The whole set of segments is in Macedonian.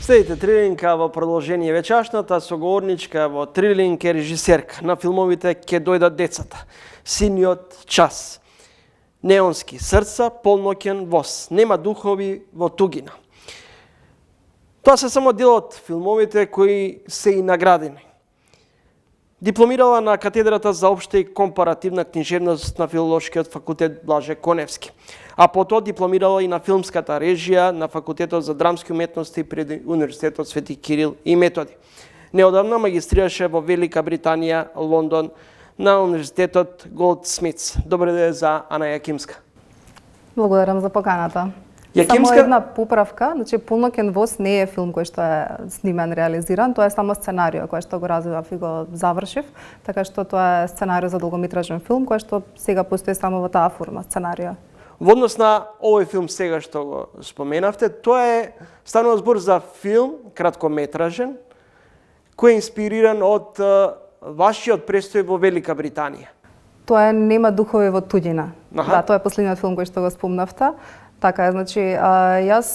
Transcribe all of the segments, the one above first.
Следите Трилинка во продолжение вечашната соговорничка во Трилинк е режисерка на филмовите Ке дојдат децата, Синиот час, Неонски срца, Полноќен воз, Нема духови во тугина. Тоа се само дел од филмовите кои се и наградени. Дипломирала на катедрата за општа и компаративна книжевност на Филолошкиот факултет Блаже Коневски, а потоа дипломирала и на филмската режија на Факултетот за драмски уметности пред Универзитетот Свети Кирил и Методи. Неодамна магистрираше во Велика Британија, Лондон, на Универзитетот Голдсмитс. Добре ден за Ана Јакимска. Благодарам за поканата. Јакимска... Само една поправка, значи Полноќен воз не е филм кој што е снимен, реализиран, тоа е само сценарио кој што го развивав и го завршив, така што тоа е сценарио за долгометражен филм кој што сега постои само во таа форма, сценарио. Во однос на овој филм сега што го споменавте, тоа е станува збор за филм краткометражен кој е инспириран од вашиот престој во Велика Британија. Тоа е Нема духови во туѓина. Аха. Да, тоа е последниот филм кој што го спомнавте. Така е, значи, јас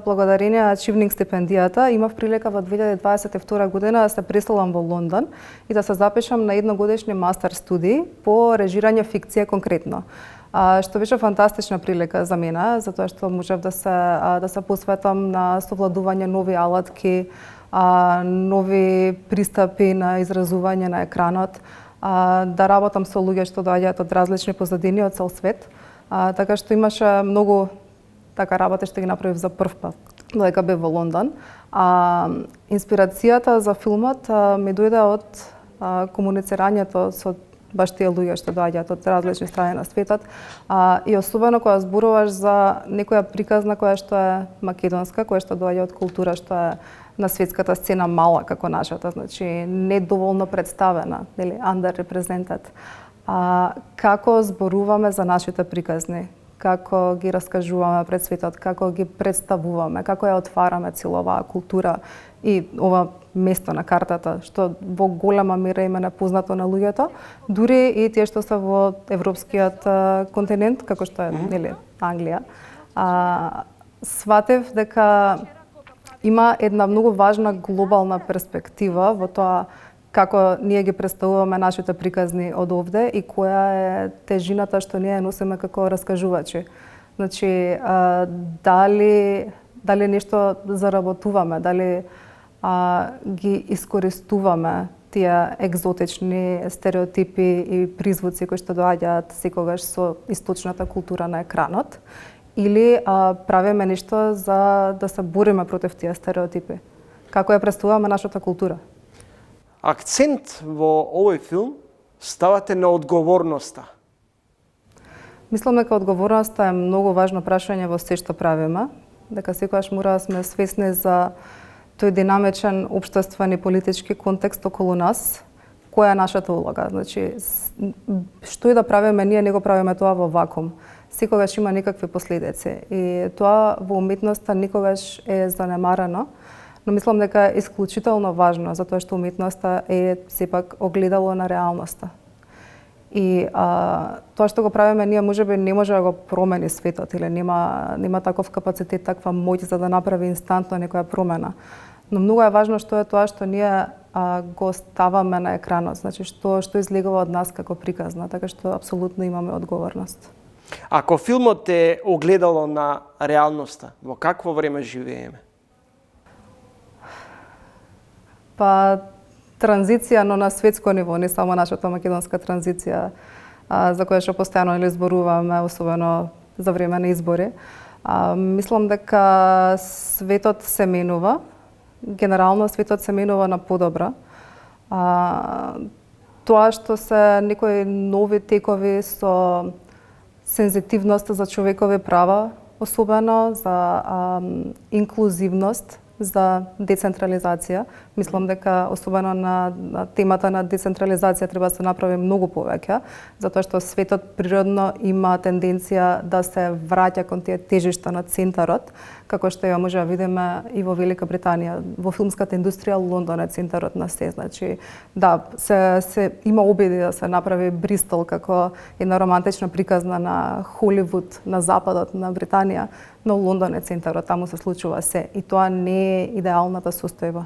благодарение на Ачивнинг стипендијата имав прилика во 2022 година да се преселам во Лондон и да се запишам на едногодишни мастер студии по режирање фикција конкретно. Што беше фантастична прилика за мене, затоа што можев да се посветам на совладување нови алатки, нови пристапи на изразување на екранот, да работам со луѓе што доаѓаат од различни позадини од цел свет. Така што имаше многу така работи што ги направив за прв пат, додека бев во Лондон. Инспирацијата за филмот ми дојде од комуницирањето со баш тие луѓе што доаѓаат од различни страни на светот, и особено кога зборуваш за некоја приказна која што е македонска, која што доаѓа од култура што е на светската сцена мала како нашата, значи недоволно представена, нели, underrepresented. Како зборуваме за нашите приказни, како ги раскажуваме пред светот, како ги представуваме, како ја отвараме цела оваа култура и ова место на картата, што во голема мера има непознато на луѓето, дури и тие што се во европскиот континент, како што е, нели, Англија. Сватев дека има една многу важна глобална перспектива во тоа како ние ги представуваме нашите приказни од овде и која е тежината што ние носиме како раскажувачи. Значи, дали нешто заработуваме, дали ги искористуваме тие екзотични стереотипи и призвуци кои што доаѓаат секогаш со источната култура на екранот, или правиме нешто за да се бориме против тие стереотипи. Како ја представуваме нашата култура? Акцент во овој филм ставате на одговорноста. Мислам дека одговорноста е многу важно прашање во се што правиме, дека секогаш мора да сме свесни за тој динамичен општествен и политички контекст околу нас, која е нашата улога. Значи, што и да правиме, ние не го правиме тоа во вакуум. Секогаш има некакви последици и тоа во уметноста никогаш е занемарено. Но мислам дека е исклучително важно, затоа што уметноста е сепак огледало на реалноста. И тоа што го правиме ние можеби не може да го промени светот или нема таков капацитет, таква моќ за да направи инстантно некоја промена. Но многу е важно што е тоа што ние го ставаме на екранот, значи што излегува од нас како приказна, така што апсолутно имаме одговорност. Ако филмот е огледало на реалноста, во какво време живееме? Па транзиција, но на светско ниво, не само нашата македонска транзиција, за која што постојано зборуваме, особено за време на избори. Мислам дека светот се менува, генерално светот се менува на подобро. Тоа што се некои нови текови со сензитивност за човекови права, особено за инклузивност, за децентрализација, Мислам дека особено на темата на децентрализација треба да се направи многу повеќе, затоа што светот природно има тенденција да се враќа кон тие тежишта на центарот, како што ја може да видиме и во Велика Британија. Во филмската индустрија Лондон е центарот на се. Значи, да, се има обиди да се направи Бристол како една романтична приказна на Холивуд, на западот на Британија, но Лондон е центарот, таму се случува се и тоа не е идеалната состојба.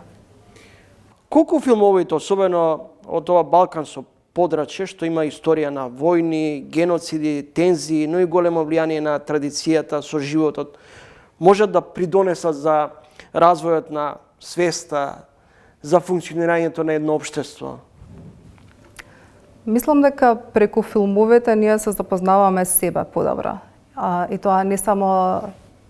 Колку филмовите, особено од ова балканско подрачје, што има историја на војни, геноциди, тензии, но и големо влијание на традицијата со животот, можат да придонесат за развојот на свеста, за функционирањето на едно општество? Мислам дека преку филмовите ние се запознаваме себе подобро. И тоа не само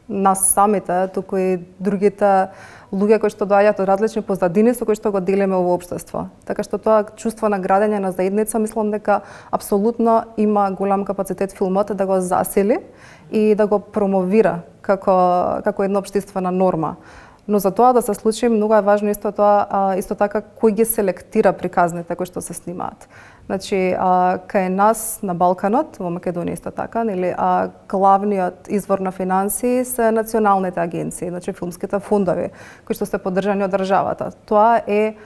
нас самите, туку и другите луѓе кои што доаѓаат од различни позадини со кои што го делиме во општество. Така што тоа чувство на градење на заедница, мислам дека апсолутно има голем капацитет филмот да го засили и да го промовира како една општествена норма. Но за тоа да се случи, многу е важно исто така кој ги селектира приказните кои што се снимаат. Значи, кај нас на Балканот, во Македонија исто така, нели, главниот извор на финансии се националните агенции, значи филмските фондови, кои што се поддржани од државата. Тоа е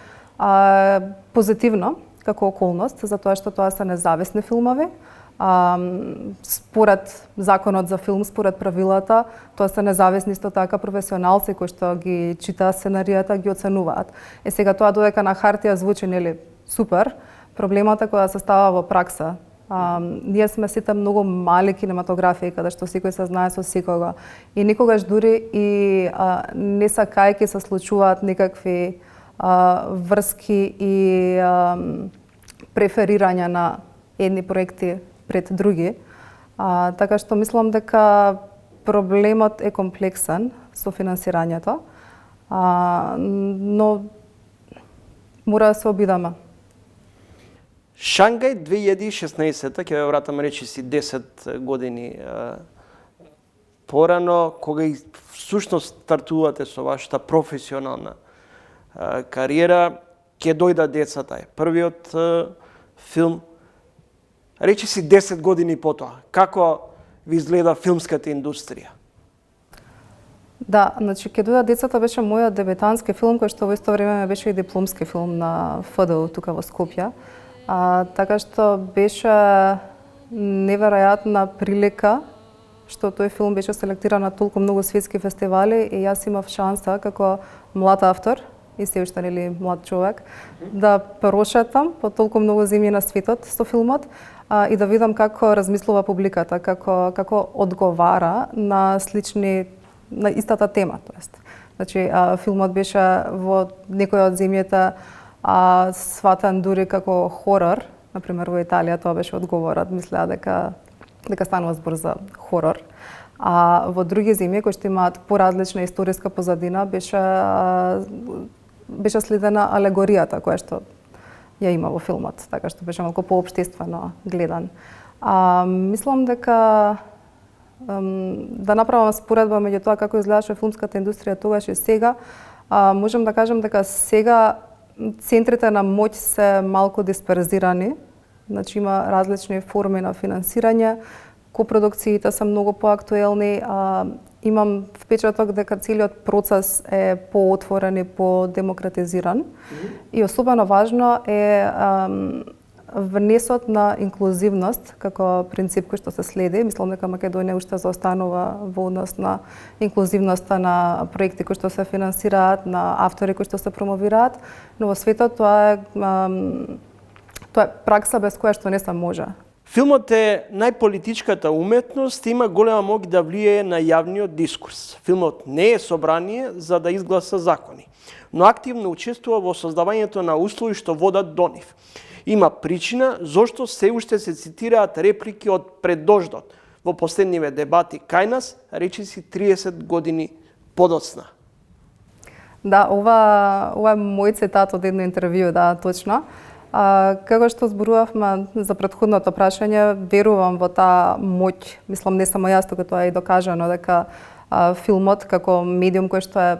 позитивно како околност, затоа што тоа се независни филмови. Според законот за филм, според правилата, тоа се независни исто така професионалци кои што ги читаат сценаријата, ги оценуваат. Сега тоа додека на хартија звучи нели супер, проблемот е кога се става во пракса. Ние сме сите многу мали кинематографии, каде што секој се знае со секого. И никогаш дури и не сакајќи се случуваат некакви врски и преферирања на едни проекти пред други. Така што мислам дека проблемот е комплексен со финансирањето, но мора да се обидаме. Шангај 2016, ќе ве вратам речиси 10 години порано, кога и всушност стартувате со вашата професионална кариера, ќе дојдат децата. Првиот филм, речиси 10 години потоа. Како ви изгледа филмската индустрија? Да, значи ќе дојдат децата беше мојот дебютантски филм, кој што во исто време беше и дипломски филм на ФДУ тука во Скопје. Така што беше неверојатна прилика што тој филм беше селектиран на толку многу светски фестивали и јас имав шанса како млад автор и се уште нели млад човек да прошетам по толку многу земји на светот со филмот и да видам како размислува публиката, како одговара на истата тема, тоест. Значи филмот беше во некои од земјите сватан дури како хорор, например во Италија тоа беше одговорот, мислеа дека станува збор за хорор. Во други земји кои што имаат поразлична историска позадина беше следена алегоријата која што ја има во филмот, така што беше малку поопштествено гледан. Мислам дека да направам споредба меѓу тоа како изгледаше филмската индустрија тогаш и сега, можам да кажам дека сега центрите на моќ се малку дисперзирани, значи има различни форми на финансирање, копродукциите се многу поактуелни, имам впечаток дека целиот процес е поотворен и подемократизиран. И особено важно е внесот на инклузивност како принцип кој што се следи. Мислам дека Македонија уште заостанува во однос на инклузивноста на проекти кои што се финансираат, на автори кои што се промовираат, но во светот тоа е пракса без која што не се може. Филмот е најполитичката уметност и има голема моќ да влијае на јавниот дискурс. Филмот не е собрание за да изгласа закони, но активно учествува во создавањето на услови што водат до нив. Има причина зошто се уште се цитираат реплики од пред дождот во последниве дебати кај нас, речиси 30 години подоцна. Да, ова е мој цитат од едно интервју, да, точно. Како што зборувавме за претходното прашање, верувам во таа моќ, мислам не само јас, туку тоа е и докажано дека филмот како медиум кој што е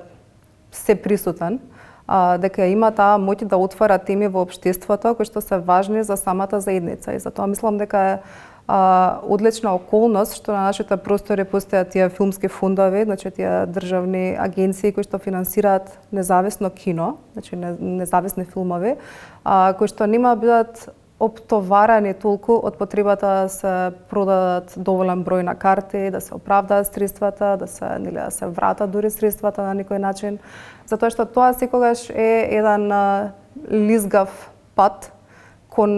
се присутен, дека има таа моќ да отвара теми во општеството кои што се важни за самата заедница. И затоа мислам дека е одлична околност што на нашите простори постојат тие филмски фондови, значи тие државни агенции кои што финансираат независно кино, значи независни филмови, кои што нема бидат оптоварани толку од потребата да се продадат доволен број на карти, да се оправдаат средствата, да се вратат дури средствата на некој начин, затоа што тоа секогаш е еден лизгав пат кон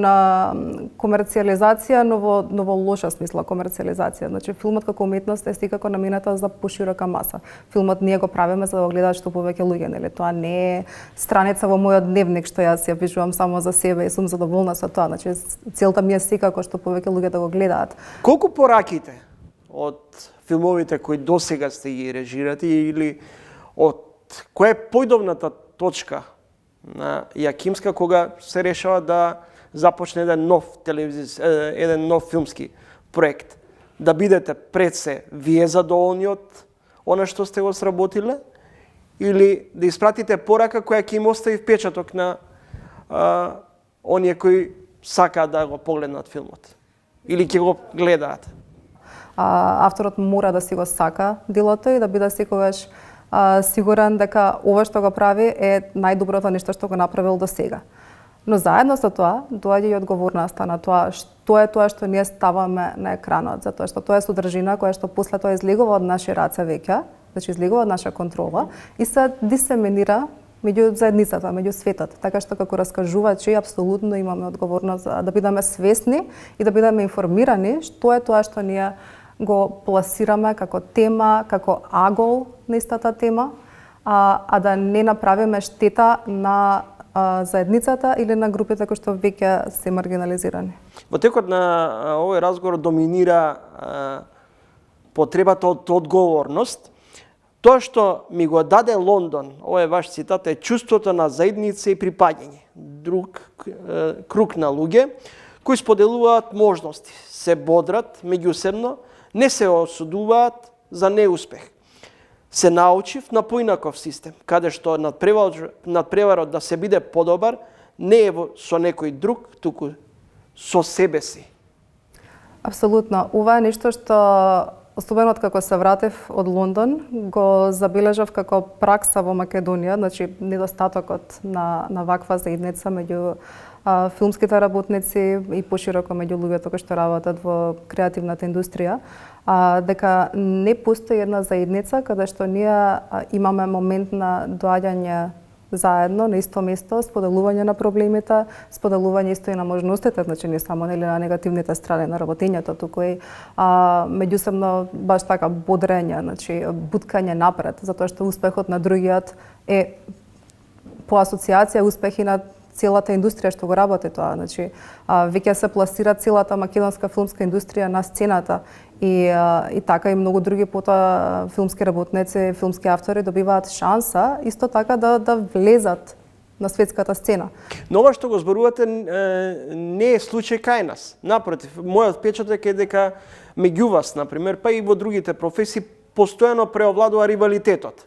комерцијализација, но во лоша смисла комерцијализација. Значи филмот како уметност е секако намената за поширока маса. Филмот ние го правиме за да го гледаат што повеќе луѓе, нели? Тоа не е страница во мојот дневник што јас ја пишувам само за себе и сум задоволна со тоа. Значи целта ми е секако што повеќе луѓе да го гледаат. Колку пораките од филмовите кои досега сте ги режирате или од која е појдовната точка на Јакимска кога се решава да започне еден нов филмски проект, да бидете пред се вие задоволни од она што сте го сработиле или да испратите порака која ќе им остави впечаток на оние кои сакаат да го погледнат филмот или ќе го гледаат? Авторот мора да си го сака делото и да биде секогаш сигурен дека ова што го прави е најдоброто нешто што го направил до сега. Но заедно со тоа, доаѓа и одговорноста на тоа што е тоа што ние ставаме на екранот, затоа што тоа е содржина која што после тоа излегува од наши раце веќе, значи излегува од наша контрола и се дисеминира меѓу заедницата, меѓу светот. Така што како раскажувачи апсолутно имаме одговорност да бидеме свесни и да бидеме информирани што е тоа што ние го пласираме како тема, како агол на истата тема, а да не направиме штета на заедницата или на групите кои што веќе се маргинализирани. Во текот на овој разговор доминира потребата од одговорност. Тоа што ми го даде Лондон, овој ваш цитат, е чувството на заедница и припаѓање. Друг круг на луѓе кои споделуваат можности, се бодрат меѓусебно, не се осудуваат за неуспех. Се научив на поинаков систем, каде што надпреварот да се биде подобар не е со некој друг, туку со себе си. Апсолутно. Ова е нешто што, особено како се вратив од Лондон, го забележав како пракса во Македонија, значи недостатокот на ваква заедница меѓу филмските работници и пошироко меѓу луѓето кои што работат во креативната индустрија, дека не постои една заедница каде што ние имаме момент на доаѓање заедно на исто место, споделување на проблемите, споделување исто и на можностите, значи не само на негативните страни на работењето, туку и меѓусебно баш така бодрење, значи буткање напред, затоа што успехот на другиот е по асоциација успех и на целата индустрија што го работи тоа. Значи, веќе се пласира целата македонска филмска индустрија на сцената и така и многу други потоа филмски работници, филмски автори добиваат шанса исто така да влезат на светската сцена. Но ова што го зборувате не е случај кај нас. Напротив, мојот впечаток е дека меѓу вас, например, па и во другите професии постојано преовладува ривалитетот.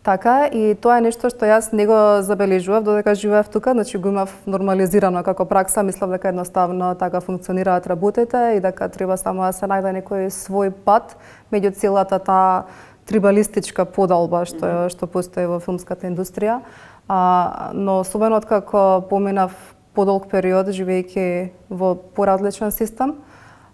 Така, и тоа е нешто што јас не го забележував додека живеев тука, значи го имав нормализирано како пракса, мислам дека едноставно така функционираат работите и дека треба само да се најде некој свој пат меѓу целата таа трибалистичка подалба што постои во филмската индустрија. Но особено откако поминав подолг период живејќи во поразличен систем,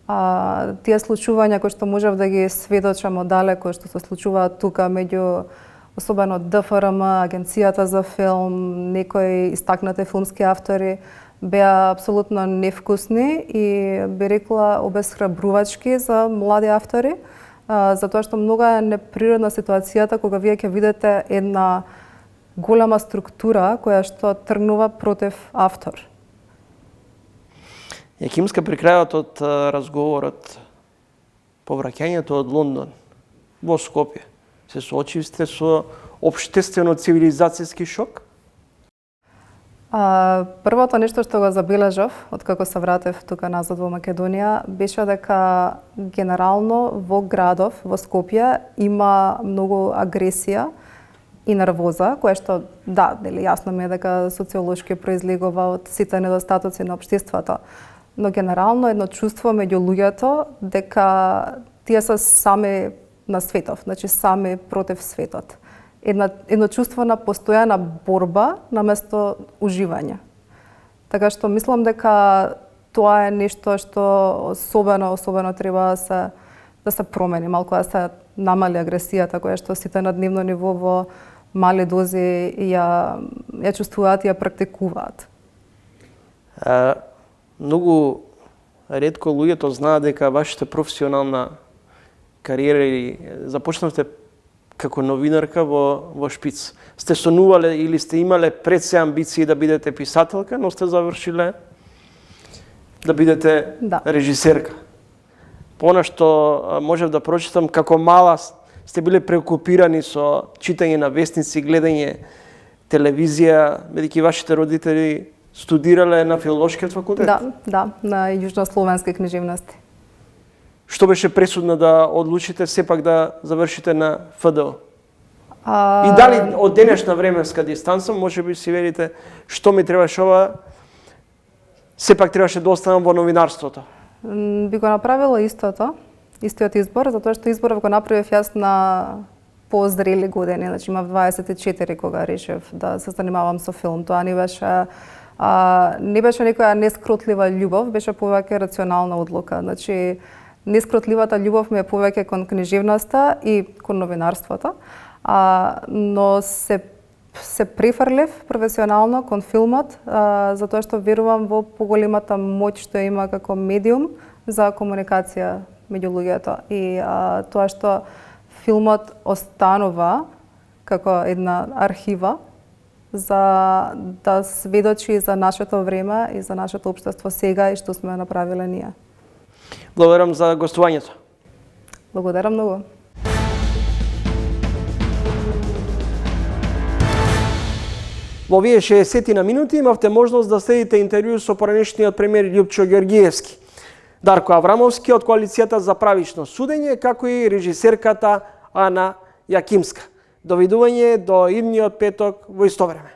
тие случувања кои што можев да ги сведочам оддалеку што се случуваат тука меѓу особено ДФРМ, Агенцијата за филм, некои истакнати филмски автори, беа апсолутно невкусни и би рекла обесхрабрувачки за млади автори, затоа што многу е неприродна ситуацијата кога вие ќе видите една голема структура која што тргнува против автор. Јакимска, при крајот од разговорот, повраќањето од Лондон во Скопје, се соочивте со општествено-цивилизацијски шок? Првото нешто што го забележав откако се вратив тука назад во Македонија беше дека генерално во градов, во Скопје, има многу агресија и нервоза, која што, да, нели, јасно ми е дека социолошки произлегува од сите недостатоци на општеството, но генерално едно чувство меѓу луѓето дека тие се сами на светов, значи сами против светот. Едно чувство на постојана борба наместо уживање. Така што мислам дека тоа е нешто што особено треба да се промени, малку да се намали агресијата која што сите на дневно ниво во мали дози ја чувствуваат и ја практикуваат. Многу ретко луѓето знаат дека вашата професионална кариера и започнавте како новинарка во Шпиц. Сте сонувале или сте имале пред се амбиции да бидете писателка, но сте завршиле да бидете режисерка. Она што можев да прочитам, како мала сте биле преокупирани со читање на вестници, гледање телевизија, бидејќи вашите родители студирале на филолошкиот факултет? Да, на јужнословенски книжевности. Што беше пресудно да одлучите сепак да завршите на ФДО? И дали од денешна временска дистанца можеби си велите што ми требаше ова, сепак требаше да останам во новинарството? Би го направила истиот избор, затоа што изборов го направив јас на позрели години, значи имав 24 кога решив да се занимавам со филм. Тоа не беше некоја нескротлива љубов, беше повеќе рационална одлука. Значи, нескротливата љубов ми е повеќе кон книжевноста и кон новинарството, но се префрлив професионално кон филмот, затоа што верувам во поголемата моќ што има како медиум за комуникација меѓу луѓето. И тоа што филмот останува како една архива за да сведочи за нашето време и за нашето општество сега и што сме направиле ние. Благодарам за гостувањето. Благодарам многу. Во овие 60 на минути имавте можност да следите интервју со поранешниот премиер Љупчо Ѓорѓиевски, Дарко Аврамовски од Коалицијата за правично судење, како и режисерката Ана Јакимска. Довидување до идниот петок во исто време.